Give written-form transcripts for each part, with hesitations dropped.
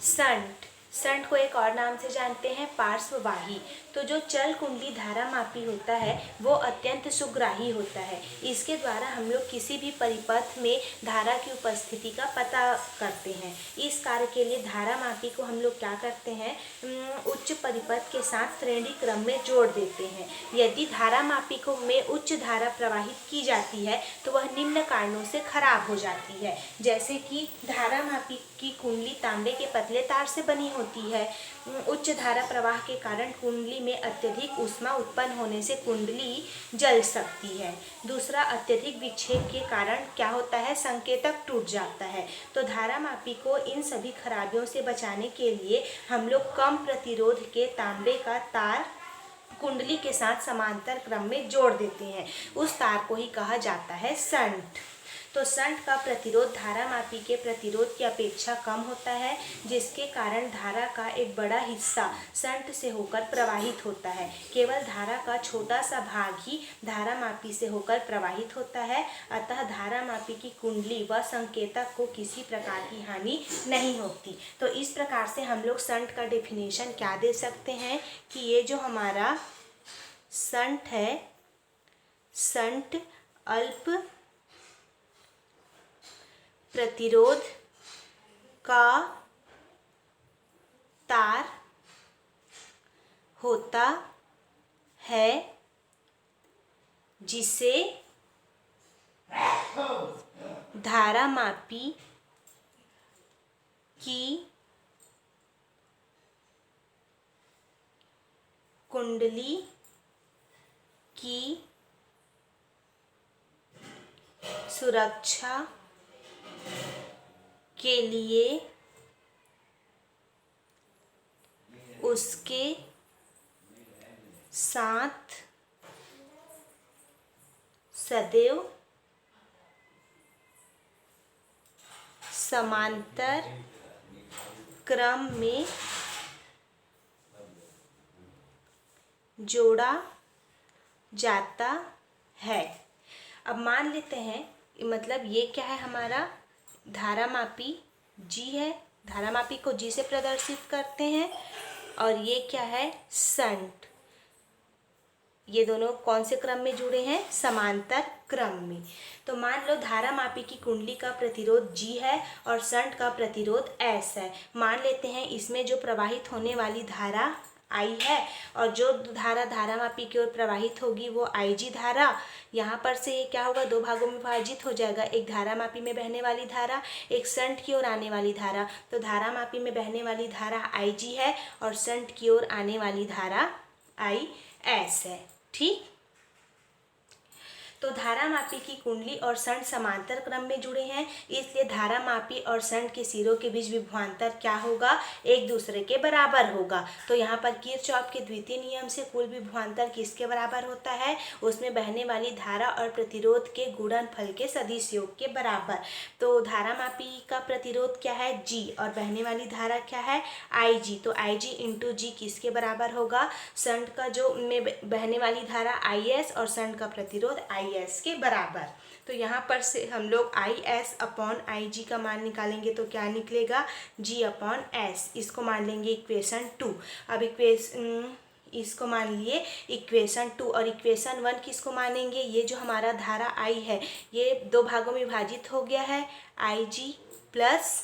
Shunt. Shunt को एक और नाम से जानते हैं पार्श्ववाही। तो जो चल कुंडली धारा मापी होता है वो अत्यंत सुग्राही होता है। इसके द्वारा हम लोग किसी भी परिपथ में धारा की उपस्थिति का पता करते हैं। इस कार्य के लिए धारा मापी को हम लोग क्या करते हैं, उच्च परिपथ के साथ श्रेणी क्रम में जोड़ देते हैं। यदि धारा मापी को में उच्च धारा प्रवाहित की जाती है तो वह निम्न कारणों से खराब हो जाती है। जैसे कि धारा मापी की कुंडली तांबे के पतले तार से बनी होती है। उच्च धारा प्रवाह के कारण कुंडली में अत्यधिक ऊष्मा उत्पन्न होने से कुंडली जल सकती है। दूसरा, अत्यधिक विक्षेप के कारण क्या होता है, संकेतक टूट जाता है। तो धारा मापी को इन सभी खराबियों से बचाने के लिए हम लोग कम प्रतिरोध के तांबे का तार कुंडली के साथ समांतर क्रम में जोड़ देते हैं। उस तार को ही कहा जाता है संट। तो संट का प्रतिरोध धारा मापी के प्रतिरोध की अपेक्षा कम होता है, जिसके कारण धारा का एक बड़ा हिस्सा संट से होकर प्रवाहित होता है। केवल धारा का छोटा सा भाग ही धारा मापी से होकर प्रवाहित होता है। अतः धारा मापी की कुंडली व संकेतक को किसी प्रकार की हानि नहीं होती। तो इस प्रकार से हम लोग संट का डेफिनेशन क्या दे सकते हैं कि ये जो हमारा संट है, संट अल्प प्रतिरोध का तार होता है, जिसे धारा मापी की कुंडली की सुरक्षा के लिए उसके साथ सदैव समांतर क्रम में जोड़ा जाता है। अब मान लेते हैं, मतलब ये क्या है, हमारा धारा मापी G है, धारा मापी को G से प्रदर्शित करते हैं, और ये क्या है, संट। ये दोनों कौन से क्रम में जुड़े हैं, समांतर क्रम में। तो मान लो धारा मापी की कुंडली का प्रतिरोध G है और संट का प्रतिरोध S है। मान लेते हैं इसमें जो प्रवाहित होने वाली धारा I है और जो धारा धारा मापी की ओर प्रवाहित होगी वो IG धारा। यहाँ पर से ये क्या होगा, दो भागों में विभाजित हो जाएगा, एक धारा मापी में बहने वाली धारा, एक संट की ओर आने वाली धारा। तो धारा मापी में बहने वाली धारा IG है और संट की ओर आने वाली धारा IS है। ठीक। तो धारा मापी की कुंडली और संट समांतर क्रम में जुड़े हैं, इसलिए धारा मापी और संट के सिरों के बीच विभवांतर क्या होगा, एक दूसरे के बराबर होगा। तो यहाँ पर किरचॉफ के द्वितीय नियम से कुल विभवांतर किसके बराबर होता है, उसमें बहने वाली धारा और प्रतिरोध के गुणनफल के सदिश योग के बराबर। तो धारा मापी का प्रतिरोध क्या है, G, और बहने वाली धारा क्या है, IG। तो IG इंटू G किसके बराबर होगा, संट का जो में बहने वाली धारा IS और संट का प्रतिरोध IS के बराबर। तो यहाँ पर से हम लोग IS अपॉन IG का मान निकालेंगे तो क्या निकलेगा, G अपॉन S। इसको मान लेंगे इक्वेशन 2। अब इसको मान लिए इक्वेशन 2, और इक्वेशन 1 किसको मानेंगे, ये जो हमारा धारा I है ये दो भागों में विभाजित हो गया है, IG प्लस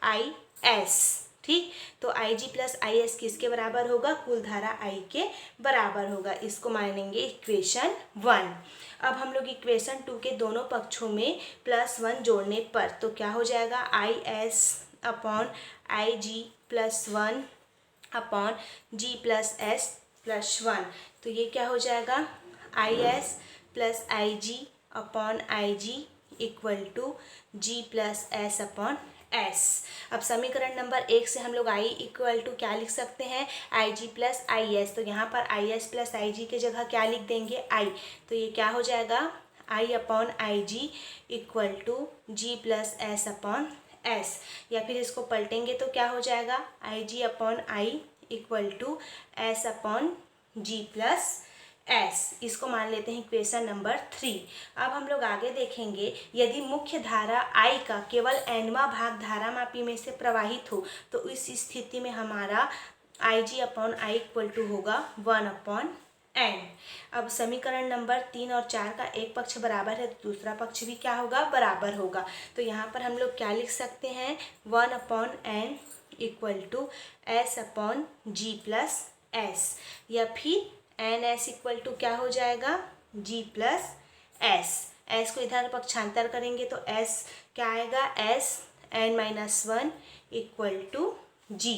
IS। ठीक। तो IG प्लस IS किसके बराबर होगा, कुल धारा I के बराबर होगा। इसको मानेंगे इक्वेशन 1। अब हम लोग इक्वेशन 2 के दोनों पक्षों में +1 जोड़ने पर तो क्या हो जाएगा, IS upon IG plus 1 upon G plus S plus 1। तो ये क्या हो जाएगा, IS plus IG upon IG equal to G plus S upon S। अब समीकरण नंबर 1 से हम लोग I इक्वल टू क्या लिख सकते हैं, IG प्लस IS। तो यहाँ पर IS प्लस IG के जगह क्या लिख देंगे, I। तो ये क्या हो जाएगा, I upon IG equal to G plus S upon S। या फिर इसको पलटेंगे तो क्या हो जाएगा, IG upon I equal to S upon G plus S, इसको मान लेते हैं इक्वेशन नंबर 3। अब हम लोग आगे देखेंगे, यदि मुख्य धारा I का केवल nवां भाग धारामापी में से प्रवाहित हो तो इस स्थिति में हमारा Ig upon I equal to होगा 1/n। अब समीकरण नंबर 3 और 4 का एक पक्ष बराबर है तो दूसरा पक्ष भी क्या होगा, बराबर होगा। तो यहाँ पर हम लोग क्या लिख सकते हैं, 1/n equal to S upon G plus S, या फिर NS इक्वल टू क्या हो जाएगा, G प्लस S। S को इधर पक्षांतर करेंगे तो S क्या आएगा, S n-1 equal to G,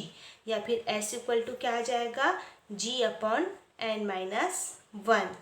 या फिर S इक्वल टू क्या आ जाएगा, G अपॉन n-1।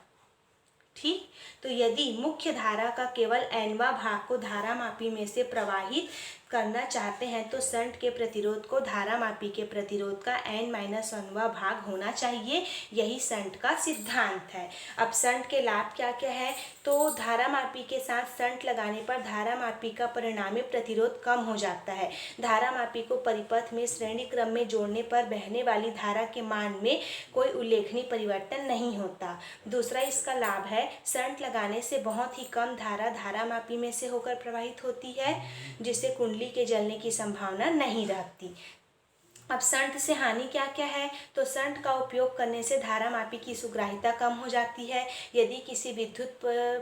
ठीक, तो यदि मुख्य धारा का केवल nवां भाग को धारामापी में से प्रवाहित करना चाहते हैं तो शंट के प्रतिरोध को धारामापी के प्रतिरोध का n-1वां भाग होना चाहिए। यही शंट का सिद्धांत है। अब शंट के लाभ क्या क्या है, तो धारामापी के साथ शंट लगाने पर धारामापी का परिणामी प्रतिरोध कम हो जाता है। धारामापी को परिपथ में श्रेणी क्रम में जोड़ने पर बहने वाली धारा के मान में कोई उल्लेखनीय परिवर्तन नहीं होता। दूसरा इसका लाभ है, शंट लगाने से बहुत ही कम धारा धारामापी में से होकर प्रवाहित होती है, जिससे कुंडली के जलने की संभावना नहीं रहती। अब शंट से हानि क्या क्या है, तो शंट का उपयोग करने से धारामापी की सुग्राह्यता कम हो जाती है। यदि किसी विद्युत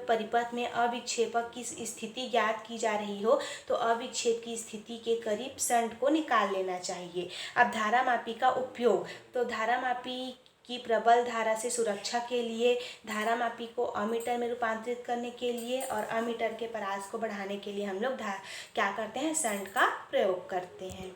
परिपथ में अविक्षेपक की स्थिति ज्ञात की जा रही हो तो अविक्षेप की स्थिति के करीब शंट को निकाल लेना चाहिए। अब धारामापी का उपयोग, तो धारामापी की प्रबल धारा से सुरक्षा के लिए, धारामापी को अमीटर में रूपांतरित करने के लिए और अमीटर के परास को बढ़ाने के लिए हम लोग क्या करते हैं, शंट का प्रयोग करते हैं।